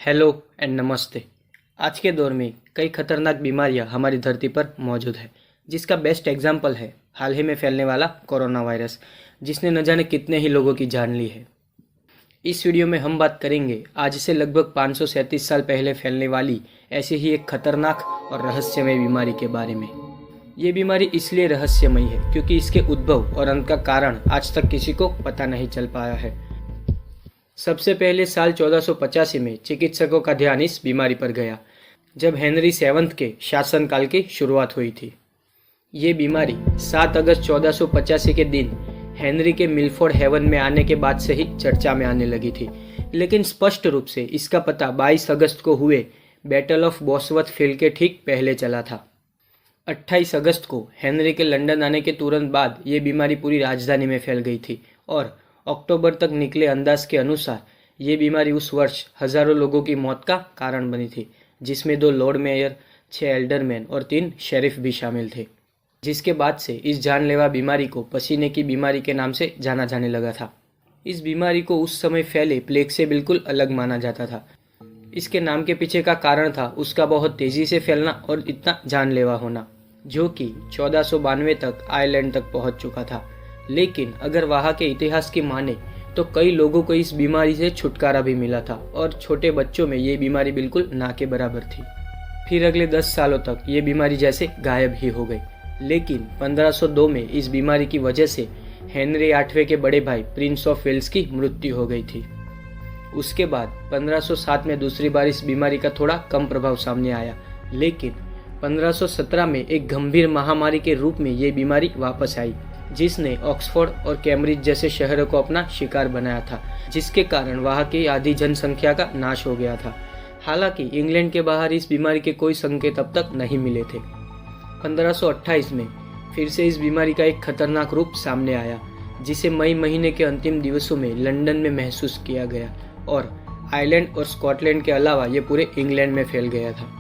Hello and नमस्ते। आज के दौर में कई खतरनाक बीमारियां हमारी धरती पर मौजूद है, जिसका बेस्ट एग्जाम्पल है हाल ही में फैलने वाला कोरोना वायरस, जिसने न जाने कितने ही लोगों की जान ली है। इस वीडियो में हम बात करेंगे आज से लगभग 537 साल पहले फैलने वाली ऐसी ही एक खतरनाक और रहस्यमय बीमारी के बारे में। ये बीमारी इसलिए रहस्यमयी है क्योंकि इसके उद्भव और अंत का कारण आज तक किसी को पता नहीं चल पाया है। सबसे पहले साल 1485 में चिकित्सकों का ध्यान इस बीमारी पर गया, जब हेनरी सेवंथ के शासनकाल की शुरुआत हुई थी। ये बीमारी 7 अगस्त 1485 के दिन हेनरी के मिलफोर्ड हेवन में आने के बाद से ही चर्चा में आने लगी थी, लेकिन स्पष्ट रूप से इसका पता 22 अगस्त को हुए बैटल ऑफ बोसवर्थ फील्ड के ठीक पहले चला था। 28 अगस्त को हेनरी के लंदन आने के तुरंत बाद ये बीमारी पूरी राजधानी में फैल गई थी और अक्टूबर तक निकले अंदाज के अनुसार ये बीमारी उस वर्ष हजारों लोगों की मौत का कारण बनी थी, जिसमें 2 लॉर्ड मेयर, 6 एल्डरमैन और 3 शेरिफ भी शामिल थे। जिसके बाद से इस जानलेवा बीमारी को पसीने की बीमारी के नाम से जाना जाने लगा था। इस बीमारी को उस समय फैले प्लेग से बिल्कुल अलग माना जाता था। इसके नाम के पीछे का कारण था उसका बहुत तेजी से फैलना और इतना जानलेवा होना, जो कि 1492 तक आयरलैंड तक पहुंच चुका था। लेकिन अगर वहाँ के इतिहास की माने तो कई लोगों को इस बीमारी से छुटकारा भी मिला था और छोटे बच्चों में ये बीमारी बिल्कुल ना के बराबर थी। फिर अगले 10 सालों तक ये बीमारी जैसे गायब ही हो गई। लेकिन 1502 में इस बीमारी की वजह से हेनरी 8वें के बड़े भाई प्रिंस ऑफ वेल्स की मृत्यु हो गई थी। उसके बाद 1507 में दूसरी बार इस बीमारी का थोड़ा कम प्रभाव सामने आया, लेकिन 1517 में एक गंभीर महामारी के रूप में ये बीमारी वापस आई, जिसने ऑक्सफोर्ड और कैम्ब्रिज जैसे शहरों को अपना शिकार बनाया था, जिसके कारण वहाँ की आधी जनसंख्या का नाश हो गया था। हालांकि इंग्लैंड के बाहर इस बीमारी के कोई संकेत अब तक नहीं मिले थे। 1528 में फिर से इस बीमारी का एक खतरनाक रूप सामने आया, जिसे मई महीने के अंतिम दिवसों में लंदन में महसूस किया गया और आयरलैंड और स्कॉटलैंड के अलावा ये पूरे इंग्लैंड में फैल गया था।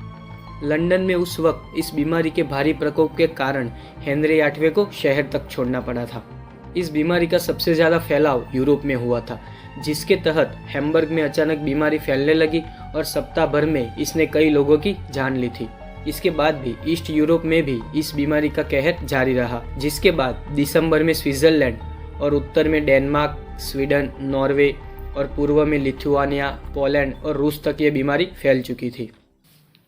लंदन में उस वक्त इस बीमारी के भारी प्रकोप के कारण हेनरी 8वें को शहर तक छोड़ना पड़ा था। इस बीमारी का सबसे ज़्यादा फैलाव यूरोप में हुआ था, जिसके तहत हैम्बर्ग में अचानक बीमारी फैलने लगी और सप्ताह भर में इसने कई लोगों की जान ली थी। इसके बाद भी ईस्ट यूरोप में भी इस बीमारी का कहर जारी रहा, जिसके बाद दिसंबर में स्विट्जरलैंड और उत्तर में डेनमार्क, स्वीडन, नॉर्वे और पूर्व में लिथुआनिया, पोलैंड और रूस तक ये बीमारी फैल चुकी थी।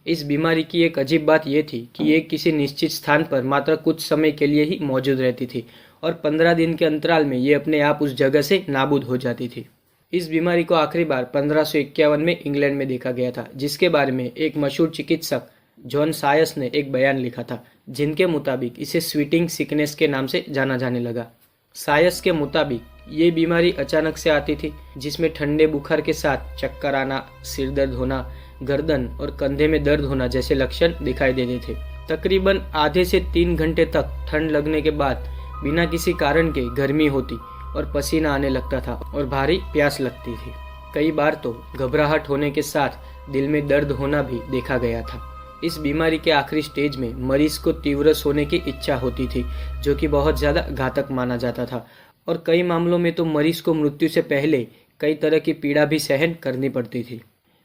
इस बीमारी की एक अजीब बात यह थी कि ये किसी निश्चित स्थान पर मात्र कुछ समय के लिए ही मौजूद रहती थी और 15 दिन के अंतराल में ये अपने आप उस जगह से नाबूद हो जाती थी। इस बीमारी को आखिरी बार 1551 में इंग्लैंड में देखा गया था, जिसके बारे में एक मशहूर चिकित्सक जॉन सायस ने एक बयान लिखा था, जिनके मुताबिक इसे स्वीटिंग सिकनेस के नाम से जाना जाने लगा। सायस के मुताबिक ये बीमारी अचानक से आती थी, जिसमें ठंडे बुखार के साथ चक्कर आना, सिर दर्द होना, गर्दन और कंधे में दर्द होना जैसे लक्षण दिखाई देते थे। तकरीबन आधे से 3 घंटे तक ठंड लगने के बाद बिना किसी कारण के गर्मी होती और पसीना आने लगता था और भारी प्यास लगती थी। कई बार तो घबराहट होने के साथ दिल में दर्द होना भी देखा गया था। इस बीमारी के आखिरी स्टेज में मरीज को तीव्र सोने की इच्छा होती थी, जो कि बहुत ज़्यादा घातक माना जाता था और कई मामलों में तो मरीज को मृत्यु से पहले कई तरह की पीड़ा भी सहन करनी पड़ती थी।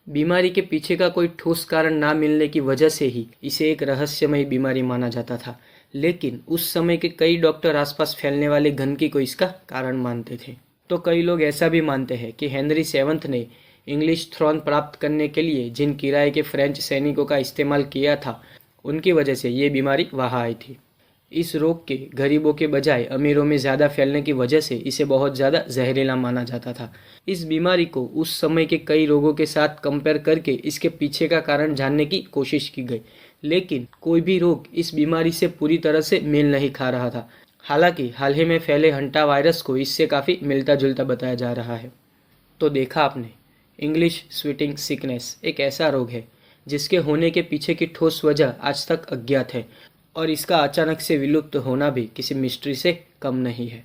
बीमारी के पीछे का कोई ठोस कारण ना मिलने की वजह से ही इसे एक रहस्यमयी बीमारी माना जाता था, लेकिन उस समय के कई डॉक्टर आसपास फैलने वाले गंदगी को इसका कारण मानते थे। तो कई लोग ऐसा भी मानते हैं कि हेनरी 7 ने इंग्लिश थ्रोन प्राप्त करने के लिए जिन किराए के फ्रेंच सैनिकों का इस्तेमाल किया था, उनकी वजह से ये बीमारी वहाँ आई थी। इस रोग के गरीबों के बजाय अमीरों में ज़्यादा फैलने की वजह से इसे बहुत ज़्यादा जहरीला माना जाता था। इस बीमारी को उस समय के कई रोगों के साथ कंपेयर करके इसके पीछे का कारण जानने की कोशिश की गई, लेकिन कोई भी रोग इस बीमारी से पूरी तरह से मेल नहीं खा रहा था। हालांकि हाल ही में फैले हंटा वायरस को इससे काफ़ी मिलता जुलता बताया जा रहा है। तो देखा आपने, इंग्लिश स्वीटिंग सिकनेस एक ऐसा रोग है जिसके होने के पीछे की ठोस वजह आज तक अज्ञात है और इसका अचानक से विलुप्त होना भी किसी मिस्ट्री से कम नहीं है।